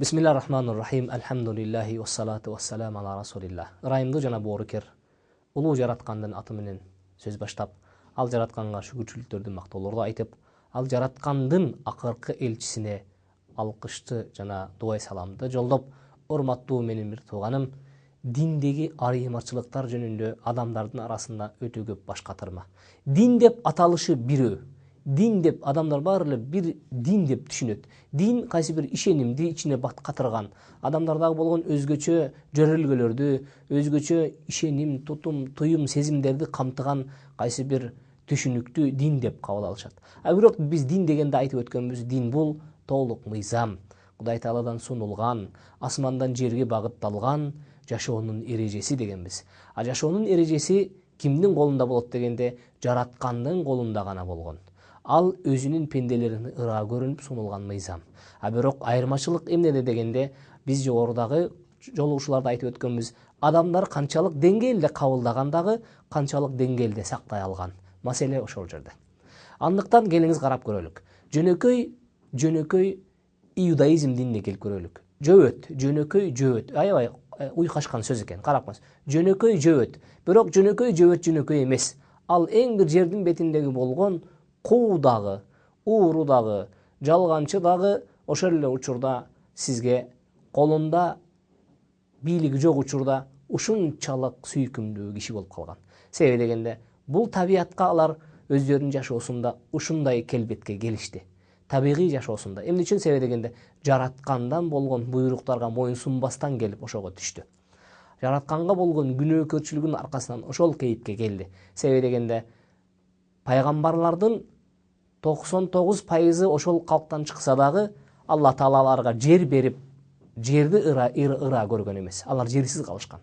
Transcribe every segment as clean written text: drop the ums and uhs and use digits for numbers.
Бисмиллахир-рахманир-рахим. Алхамдулиллахи вассалату вассалам ала расулилlah. Ырайымдуу жана боорукер, улуу жараткандын аты менен сөз баштап, ал жаратканга шүгүрчүлүктөрдү мактоолорду айтып, ал жараткандын акыркы элчисине алкышты жана дуай саламды жолдоп, урматтуу менин бир тууганым, диндеги арыймачылыктар жөнүндө адамдардын арасында өтө көп баш катырма. Дин деп аталышы бирөө. Дин деп адамдар баары эле бир дин деп түшүнөт. Дин кайсы бир ишенимди ичине бат катырган, адамдардагы болгон өзгөчө жөрөлгөлөрдү, өзгөчө ишеним, тутум, туюм, сезимдерди камтыган кайсы бир түшүнүктү дин деп кабыл алышат. Бирок биз дин дегенде айтып өткөнбүз, дин бул толук мыйзам, Кудай Тааладан сунулган, асмандан жерге багытталган жашоонун эрежеси дегенбиз. Жашоонун эрежеси кимдин колунда болот дегенде, жараткандын колунда гана болгон. Ал өзүнүн пенделерине ыраа көрүнүп сунулган мыйзам. Бирок айырмачылык эмнеде дегенде, биз жогорудагы жолугушууларда айтып өткөнбүз, адамдар канчалык деңгээлде кабылдагандагы, канчалык деңгээлде сактай алган. Маселе ошол жерде. Андыктан келиңиз карап көрөлүк. Жөнөкөй иудаизм динине келип көрөлүк. Жөнөкөй. Аябай уйкашкан сөз экен, карап коңуз. Жөнөкөй. Бирок жөнөкөй эмес. Ал эң бир жердин бетиндеги болгон куу дагы, ууру дагы, жалганчы дагы ошол эле учурда сизге колунда бийлиги жок учурда ушунчалык сүйкүмдүү киши болуп калган. Себеби дегенде, бул табиятка алар өздөрүнүн жашоосунда ушундай келбетке келишти. Табигый жашоосунда. Эмне үчүн себеби дегенде, жараткандан болгон буйруктарга моюн сунбастан келип ошого түштү. Жаратканга болгон күнөөкөрчүлүгүнүн аркасынан ошол кейипке келди. Себеби дегенде, пайгамбарлардын 99% ошол калктан чыкса дагы, Алла Таала аларга жер берип, жерди ыраа көргөн эмес. Алар жерсиз калышкан.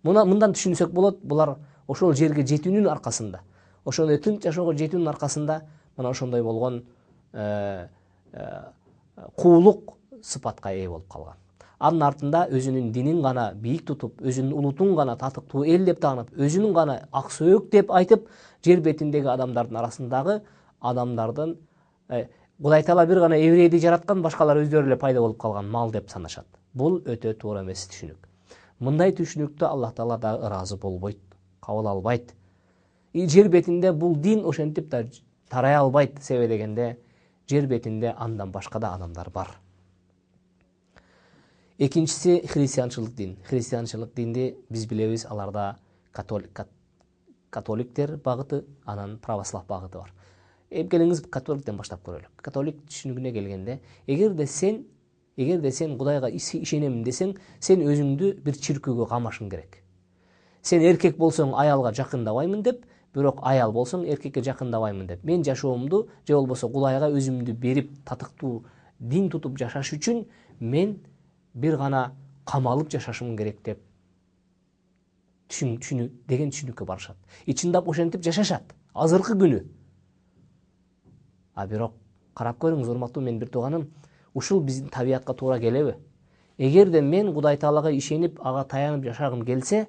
Мындан түшүнсөк болот, булар ошол жерге жетүүнүн аркасында, ошондой тынч жашоого жетүүнүн аркасында мына ошондой болгон куулук сыпатка ээ болуп калган. Анын артында өзүнүн динин гана бийик тутуп, өзүнүн улутун гана татыктуу эл деп таанып, өзүнүн гана ак сөөк деп айтып, жер бетиндеги адамдардын арасындагы адамдардын Кудай Таала бир гана еврейди жараткан, башкалар өздөрү эле пайда болуп калган мал деп санашат. Бул өтө туура эмес түшүнүк. Мындай түшүнүктө Аллах Таала да ыраазы болбойт, кабыл албайт. Жер бетинде бул дин ошентип да тарай албайт. Себеби дегенде, жер бетинде андан башка да адамдар бар. Экинчиси христианчылык дин. Христианчылык динди биз билебиз, аларда католиктер багыты, анан православ багыты бар. Келиңиз католиктен баштап көрөлүк. Католик түшүнүгүнө келгенде, эгерде сен Кудайга ишенемин десең, сен өзүңдү бир чиркөөгө камашың керек. Сен эркек болсоң аялга жакындабаймын деп, бирок аял болсоң эркекке жакындабаймын деп. Мен жашоомду же болбосо Кудайга өзүмдү берип, татыктуу дин тутуп жашаш үчүн мен бир гана камалып жашашым керек деп деген түшүнүккө барышат. Чындап ошентип жашашат азыркы күнү. Бирок карап көрүңүз, урматтуу менин бир тууганым, ушул биздин табиятка туура келеби? Эгерде мен Кудай Таалага ишенип, ага таянып жашагым келсе,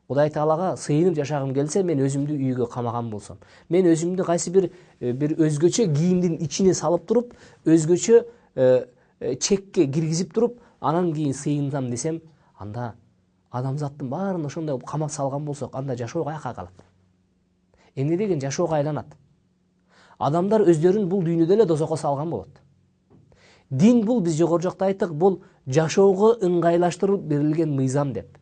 Кудай Таалага сыйынып жашагым келсе, мен өзүмдү үйгө камаган болсом, мен өзүмдү кайсы бир өзгөчө кийимдин ичине салып туруп, өзгөчө чекке киргизип туруп, анан кийин сыйынсам десем, анда адамзаттын баарын ошондой камап салган болсок, анда жашоо каяка калат? Эмне деген жашоого айланат? Адамдар өздөрүн бул дүйнөдө эле дозокко салган болот. Дин бул, биз жогору жакта айттык, бул жашоого ыңгайлаштырып берилген мыйзам деп.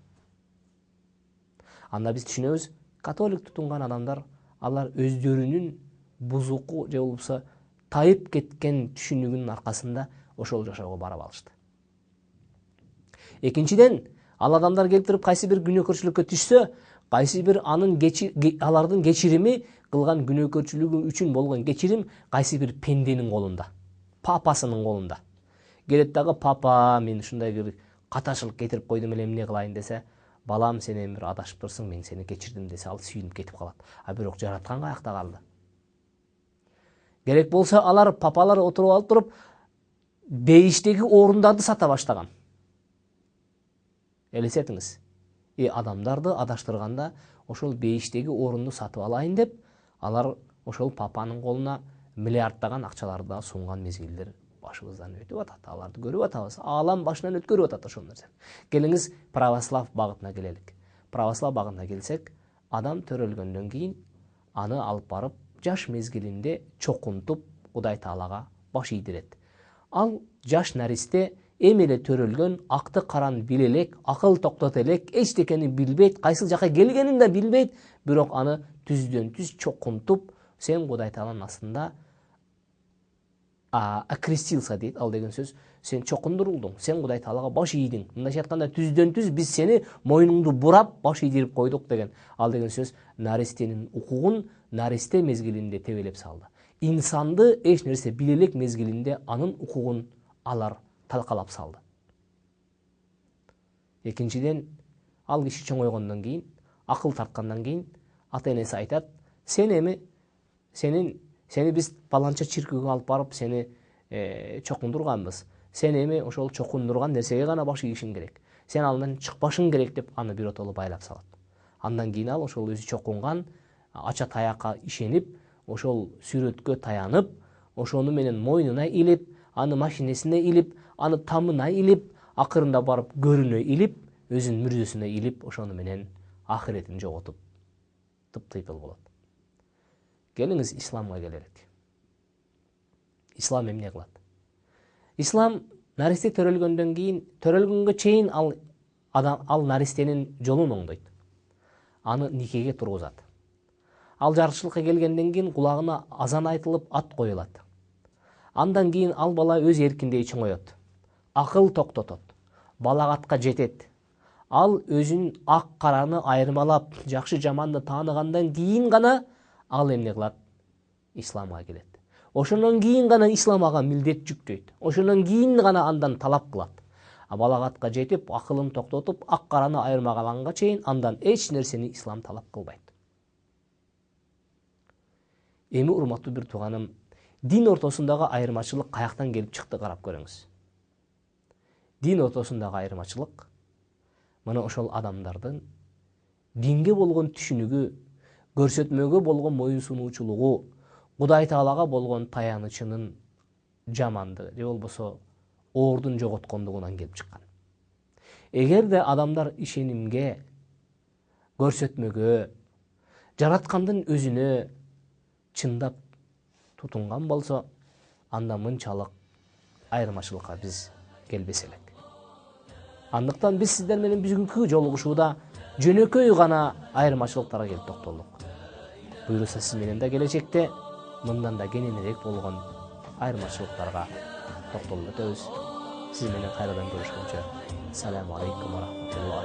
Анда биз түшүнөбүз, католик тутунган адамдар, алар өздөрүнүн бузуку же болбосо тайып кеткен түшүнүгүнүн аркасында ошол жашоого барып алышты. Экинчиден, ал адамдар келтирип кайсы бир күнөөкөрчүлүккө түшсө, кайсы бир алардын кечирими, кылган күнөөкөрчүлүгү үчүн болгон кечирим кайсы бир пенденин колунда, папасынын колунда. Келет дагы, папа, мен ушундай бир каташылык кетирип койдум эле, эмне кылайын десе, балам, сен эми бир адашып турсуң, мен сени кечирдим десе, ал сүйүнүп кетип калат. Бирок жараткан каякта калды? Керек болсо, алар папалар отуруп алып туруп, бейиштеги орундарды сата баштаган. Элестетиңиз. Адамдарды адаштырганда, ошол бейиштеги орунду сатып алайын деп, алар ошол папанын колуна миллиардтаган акчаларды сунган мезгилдер башыбыздан өтүп атат, аларды көрүп атабыз. Аалам башынан өткөрүп атат ошол нерсе. Келиңиз православ багытына келелик. Православ багытына келсек, адам төрөлгөндөн кийин аны алып барып жаш мезгилинде чокунтуп Кудай Таалага баш ийдирет. Ал жаш наристе эми эле төрөлгөн, акты караны биле элек, акыл токтото элек, эчтекени билбейт, кайсыл жака келгенин да билбейт, бирок аны түздөн түз чокунтуп, сен Кудай Тааланын астында окрестился дейт. Ал деген сөз, сен чокундурулдуң, сен Кудай Таалага баш ийдиң. Мындайча айтканда, түздөн түз биз сени мойнуңду бурап баш ийдирип койдук деген. Ал деген сөз наристенин укугун наристе мезгилинде тебелеп салды. Инсанды эч нерсе биле элек мезгилинде анын укугун алар талкалап салды. Экинчиден, ал киши чоңойгондон кийин, акыл тарткандан кийин, ата энеси айтат, сени биз паланча чиркөөгө алып барып, сени чокундурганбыз. Сен эми ошол чокундурган нерсеге гана баш ийишиң керек. Сен андан чыкпашың керек деп аны биротоло байлап салат. Андан кийин ал ошол өзү чокунган ача таякка ишенип, ошол сүрөткө таянып, ошону менен мойнуна илип, аны машинесине илип, аны тамына илип, акырында барып көрүнө илип, өзүнүн мүрзөсүнө илип, ошону менен ахиретин жоготуп тыптыйпыл болот. Келиңиз исламга келелик. Ислам эмне кылат? Ислам наристе төрөлгөндөн кийин, төрөлгөнгө чейин ал наристенин жолун оңдойт. Аны никеге тургузат. Ал жарыкчылыкка келгенден кийин кулагына азан айтылып, ат коюлат. Андан кийин ал бала өз эркинде чоңоет. Акыл токтотот. Балагатка жетет. Ал өзүнүн ак караны айырмалап, жакшы жаманды тааныгандан кийин гана ал эмне кылат? Исламга келет. Ошондон кийин гана ислам ага милдет жүктөйт. Ошондон кийин гана андан талап кылат. Балагатка жетип, акылын токтотуп, ак караны айырмаганга чейин андан эч нерсени ислам талап кылбайт. Эми урматтуу бир тууганым, дин ортосундагы айырмачылык каяктан келип чыкты, карап көрүңүз. Дин ортосундагы айырмачылык мына ошол адамдардын динге болгон түшүнүгү, көрсөтмөгө болгон моюнсунуучулугу, Кудай Таалага болгон таянычынын жаманды, же болбосо ордун жоготкондугунан келип чыккан. Эгерде адамдар ишенимге, көрсөтмөгө, жараткандын өзүнө чындап тутунган болсо, анда мынчалык айырмачылыкка биз келбес элек. Андыктан биз сиздер менен бүгүнкү жолугушууда жөнөкөй гана айырмачылыктарга келип токтолдук. Буюрса сиз менен да келечекте мындан да кененирээк болгон айырмачылыктарга токтолуп өтөбүз. Сиз менен кайрадан көрүшкөнчө, ассаламу алейкум ва рахматуллахи